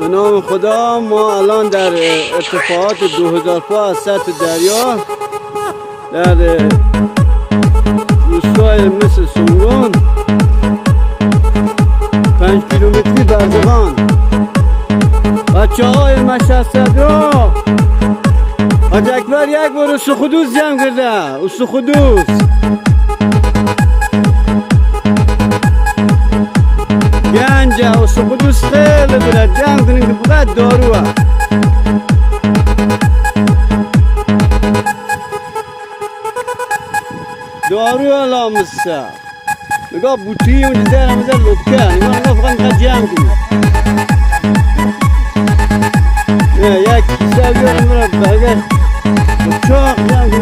به نام خدا. ما الان در ارتفاعات 2000 پا از سطح دریا در روستای مثل سنگون 5 کیلومتری برزغان. بچه های مشهد حاج اکبر یک بار استخدوس جمع کرده. استخدوس گنجه استخدوس خیلی داره جمع کنیم که فقط داروه. دارو لامسته نگاه بوتی اونجا در همزه لکه نگاه فقط میخواد جمع کنیم. یک کیسه بیارم برای برگشت چاق جمع کنیم.